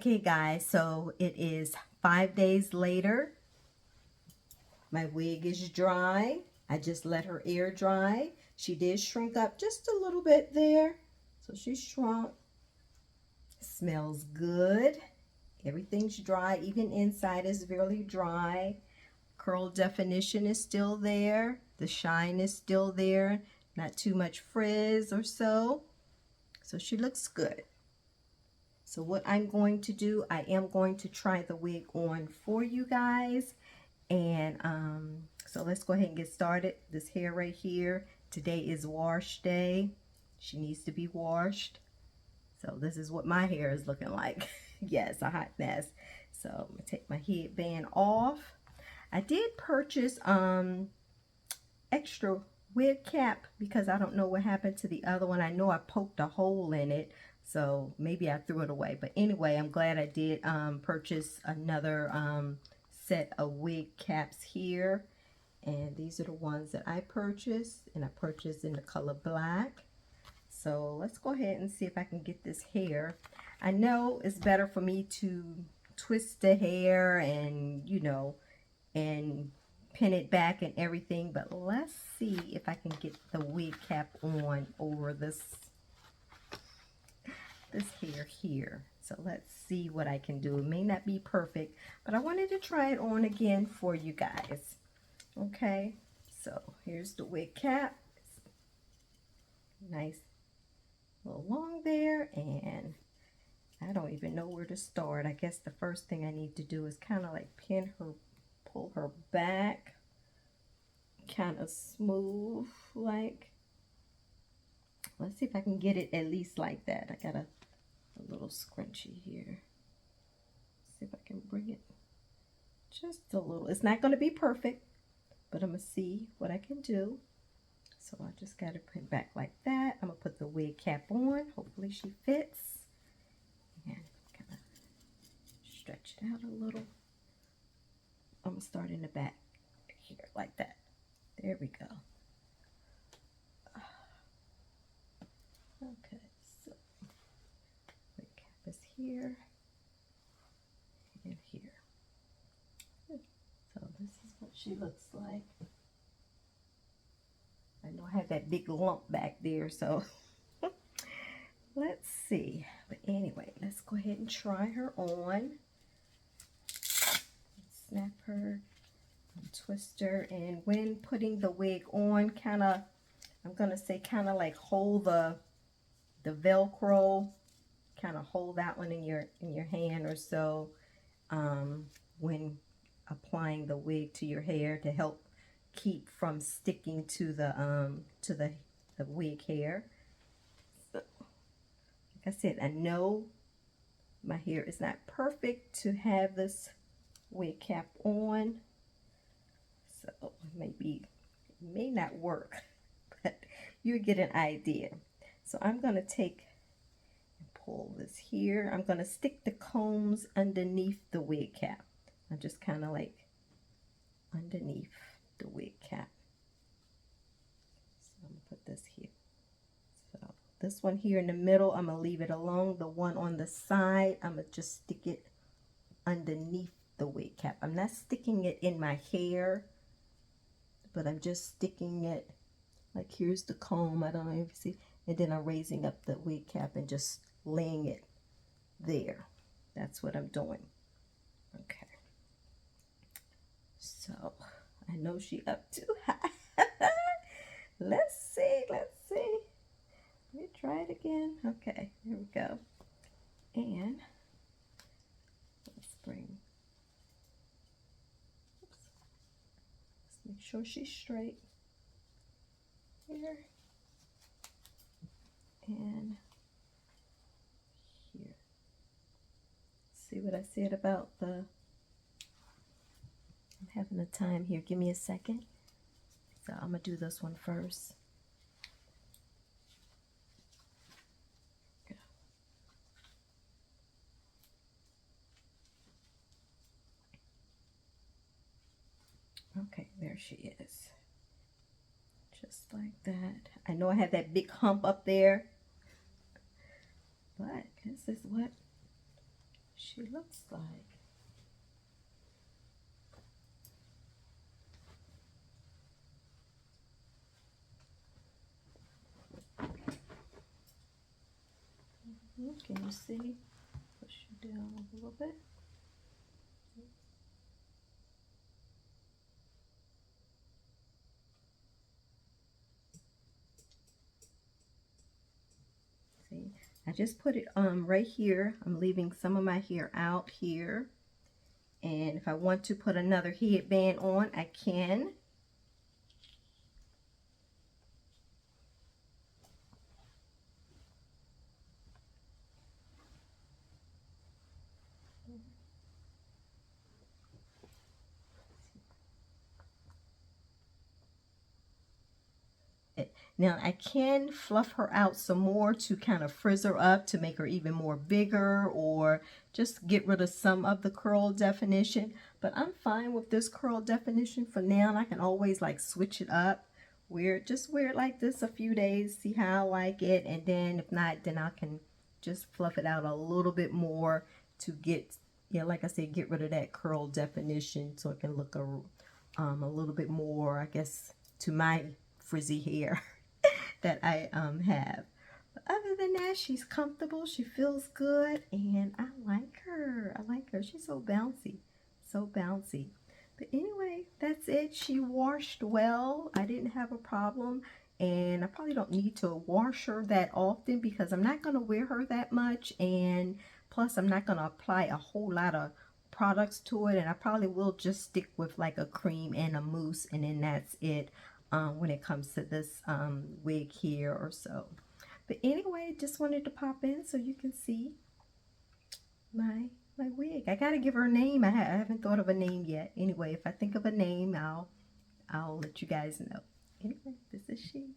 Okay guys, so it is 5 days later. My wig is dry. I just let her air dry. She did shrink up just a little bit there. So she shrunk. Smells good. Everything's dry. Even inside is really dry. Curl definition is still there. The shine is still there. Not too much frizz or so. So she looks good. So what I'm going to do, I am going to try the wig on for you guys. And so let's go ahead and get started. This hair right here, today is wash day. She needs to be washed. So this is what my hair is looking like. Yes, a hot mess. So I'm gonna take my headband off. I did purchase extra wig cap because I don't know what happened to the other one. I know I poked a hole in it, so maybe I threw it away. But anyway, I'm glad I did purchase another set of wig caps here. And these are the ones that I purchased, and I purchased in the color black. So let's go ahead and see if I can get this hair. I know it's better for me to twist the hair and, you know, and pin it back and everything, but let's see if I can get the wig cap on over this hair here. So let's see what I can do. It may not be perfect, but I wanted to try it on again for you guys. Okay, so here's the wig cap. Nice, a little long there, and I don't even know where to start. I guess the first thing I need to do is kind of like pin her, pull her back, kind of smooth, like, let's see if I can get it at least like that. I got a little scrunchie here. See if I can bring it just a little. It's not going to be perfect, but I'm going to see what I can do. So I just got to put it back like that. I'm going to put the wig cap on. Hopefully she fits. And kind of stretch it out a little. I'm going to start in the back here like that. There we go. Okay, so wig cap is here and here. So this is what she looks like. I know I have that big lump back there, so let's see. But anyway, let's go ahead and try her on. Snap her and twist her. And when putting the wig on, kind of, I'm going to say kind of like hold the Velcro, kind of hold that one in your hand or so when applying the wig to your hair to help keep from sticking to the wig hair. So, like I said, I know my hair is not perfect to have this wig cap on, so maybe it may not work, but you get an idea. So I'm going to take and pull this here. I'm going to stick the combs underneath the wig cap. I'm just kind of like underneath the wig cap. So I'm going to put this here. So this one here in the middle, I'm going to leave it alone. The one on the side, I'm going to just stick it underneath the wig cap. I'm not sticking it in my hair, but I'm just sticking it, like here's the comb, I don't know if you see, and then I'm raising up the wig cap and just laying it there. That's what I'm doing. Okay. So I know she up too high. Let's see. Let me try it again. Okay, here we go. And let's bring, oops, let's make sure she's straight here and here. See what I said about the, I'm having a time here. Give me a second. So I'm going to do this one first. Go. Okay, there she is. Just like that. I know I have that big hump up there, but this is what she she looks like. Can you see? Push it down a little bit. See, I just put it right here. I'm leaving some of my hair out here. And if I want to put another headband on, I can. Now I can fluff her out some more to kind of frizz her up to make her even more bigger, or just get rid of some of the curl definition. But I'm fine with this curl definition for now, and I can always like switch it up. Just wear it like this a few days, see how I like it, and then if not, then I can just fluff it out a little bit more to get, yeah, like I said, get rid of that curl definition so it can look a little bit more, I guess, to my frizzy hair that I have. But other than that, she's comfortable, she feels good, and I like her. I like her. She's so bouncy, so bouncy. But anyway, that's it. She washed well. I didn't have a problem, and I probably don't need to wash her that often because I'm not going to wear her that much, and plus I'm not going to apply a whole lot of products to it, and I probably will just stick with like a cream and a mousse, and then that's it. When it comes to this wig here or so. But anyway, just wanted to pop in so you can see my wig. I gotta give her a name. I haven't thought of a name yet. Anyway, if I think of a name, I'll let you guys know. Anyway, this is she.